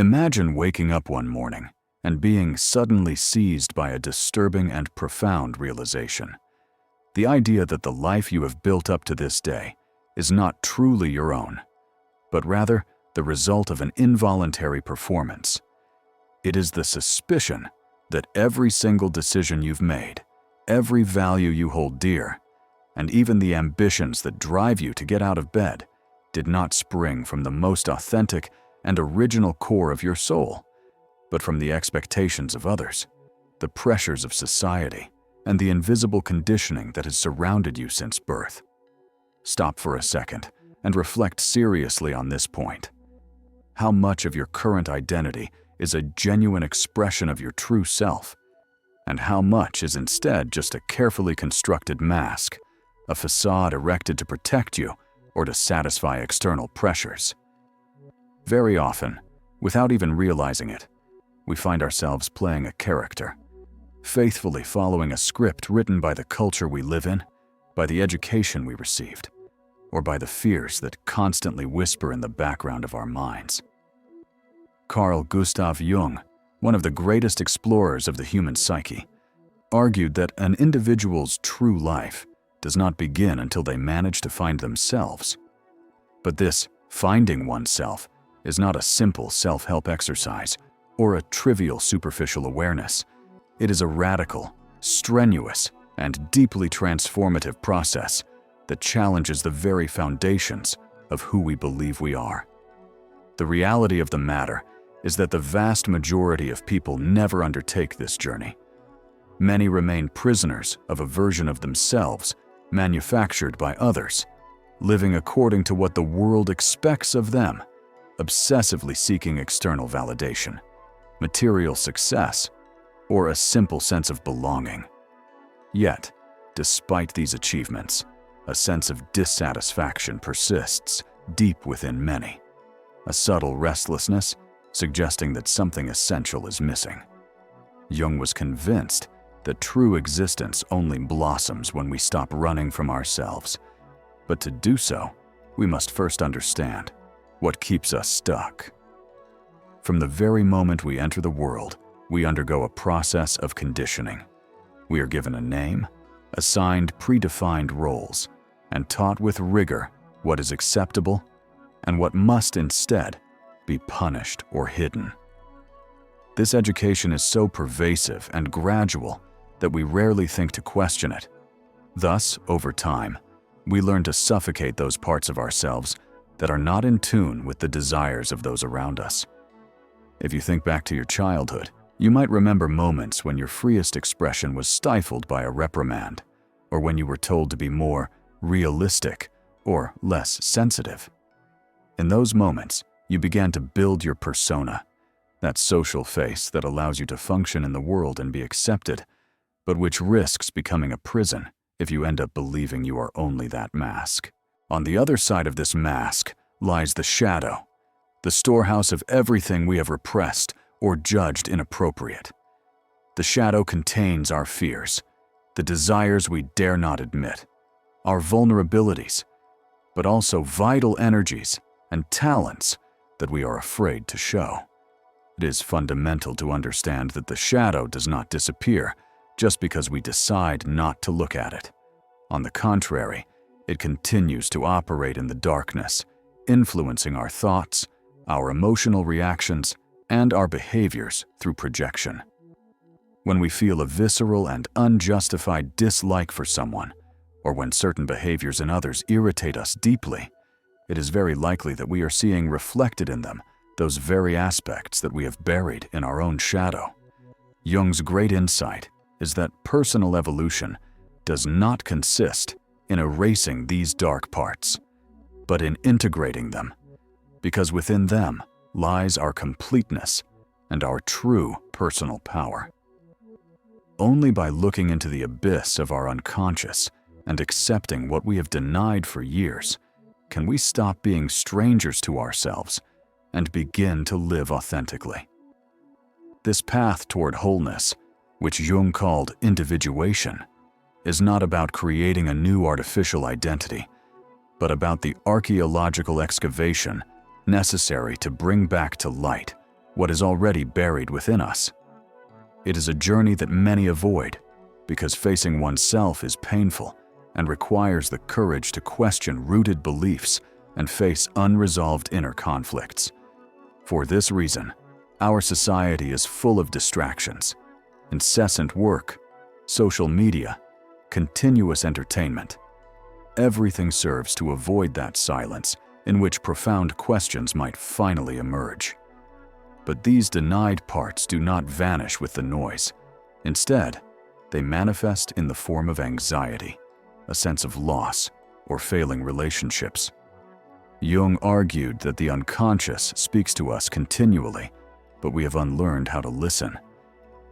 Imagine waking up one morning and being suddenly seized by a disturbing and profound realization. The idea that the life you have built up to this day is not truly your own, but rather the result of an involuntary performance. It is the suspicion that every single decision you've made, every value you hold dear, and even the ambitions that drive you to get out of bed did not spring from the most authentic and original core of your soul, but from the expectations of others, the pressures of society, and the invisible conditioning that has surrounded you since birth. Stop for a second and reflect seriously on this point. How much of your current identity is a genuine expression of your true self, and how much is instead just a carefully constructed mask, a facade erected to protect you or to satisfy external pressures? Very often, without even realizing it, we find ourselves playing a character, faithfully following a script written by the culture we live in, by the education we received, or by the fears that constantly whisper in the background of our minds. Carl Gustav Jung, one of the greatest explorers of the human psyche, argued that an individual's true life does not begin until they manage to find themselves. But this finding oneself is not a simple self-help exercise or a trivial superficial awareness. It is a radical, strenuous, and deeply transformative process that challenges the very foundations of who we believe we are. The reality of the matter is that the vast majority of people never undertake this journey. Many remain prisoners of a version of themselves manufactured by others, living according to what the world expects of them, obsessively seeking external validation, material success, or a simple sense of belonging. Yet, despite these achievements, a sense of dissatisfaction persists deep within many, a subtle restlessness suggesting that something essential is missing. Jung was convinced that true existence only blossoms when we stop running from ourselves. But to do so, we must first understand what keeps us stuck. From the very moment we enter the world, we undergo a process of conditioning. We are given a name, assigned predefined roles, and taught with rigor what is acceptable and what must instead be punished or hidden. This education is so pervasive and gradual that we rarely think to question it. Thus, over time, we learn to suffocate those parts of ourselves that are not in tune with the desires of those around us. If you think back to your childhood, you might remember moments when your freest expression was stifled by a reprimand, or when you were told to be more realistic or less sensitive. In those moments, you began to build your persona, that social face that allows you to function in the world and be accepted, but which risks becoming a prison if you end up believing you are only that mask. On the other side of this mask lies the shadow, the storehouse of everything we have repressed or judged inappropriate. The shadow contains our fears, the desires we dare not admit, our vulnerabilities, but also vital energies and talents that we are afraid to show. It is fundamental to understand that the shadow does not disappear just because we decide not to look at it. On the contrary, it continues to operate in the darkness, influencing our thoughts, our emotional reactions, and our behaviors through projection. When we feel a visceral and unjustified dislike for someone, or when certain behaviors in others irritate us deeply, it is very likely that we are seeing reflected in them those very aspects that we have buried in our own shadow. Jung's great insight is that personal evolution does not consist in erasing these dark parts, but in integrating them, because within them lies our completeness and our true personal power. Only by looking into the abyss of our unconscious and accepting what we have denied for years can we stop being strangers to ourselves and begin to live authentically. This path toward wholeness, which Jung called individuation, is not about creating a new artificial identity, but about the archaeological excavation necessary to bring back to light what is already buried within us. It is a journey that many avoid because facing oneself is painful and requires the courage to question rooted beliefs and face unresolved inner conflicts. For this reason, our society is full of distractions, incessant work, social media, continuous entertainment. Everything serves to avoid that silence in which profound questions might finally emerge. But these denied parts do not vanish with the noise. Instead, they manifest in the form of anxiety, a sense of loss, or failing relationships. Jung argued that the unconscious speaks to us continually, but we have unlearned how to listen.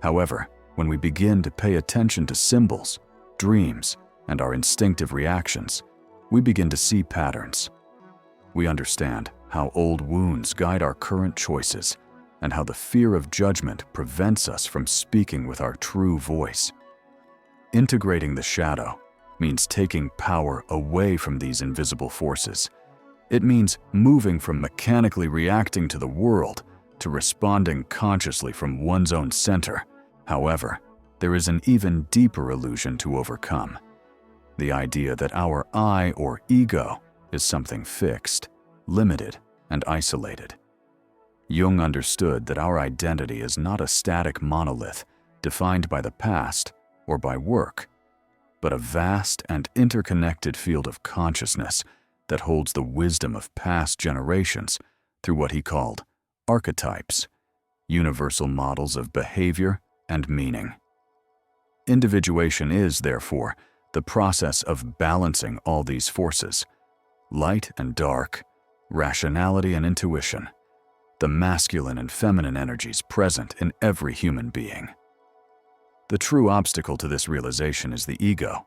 However, when we begin to pay attention to symbols, dreams, and our instinctive reactions, we begin to see patterns. We understand how old wounds guide our current choices and how the fear of judgment prevents us from speaking with our true voice. Integrating the shadow means taking power away from these invisible forces. It means moving from mechanically reacting to the world to responding consciously from one's own center. However, there is an even deeper illusion to overcome: the idea that our I or ego is something fixed, limited, and isolated. Jung understood that our identity is not a static monolith defined by the past or by work, but a vast and interconnected field of consciousness that holds the wisdom of past generations through what he called archetypes, universal models of behavior and meaning. Individuation is, therefore, the process of balancing all these forces: light and dark, rationality and intuition, the masculine and feminine energies present in every human being. The true obstacle to this realization is the ego,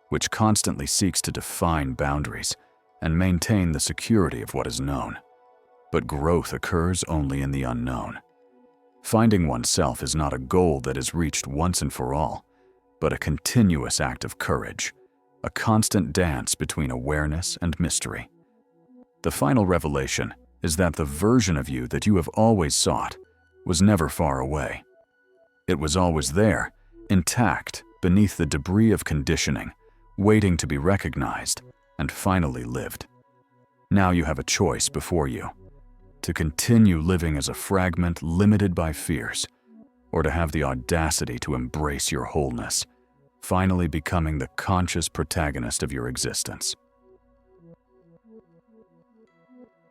which constantly seeks to define boundaries and maintain the security of what is known. But growth occurs only in the unknown. Finding oneself is not a goal that is reached once and for all, but a continuous act of courage, a constant dance between awareness and mystery. The final revelation is that the version of you that you have always sought was never far away. It was always there, intact beneath the debris of conditioning, waiting to be recognized and finally lived. Now you have a choice before you: to continue living as a fragment limited by fears, or to have the audacity to embrace your wholeness, finally becoming the conscious protagonist of your existence.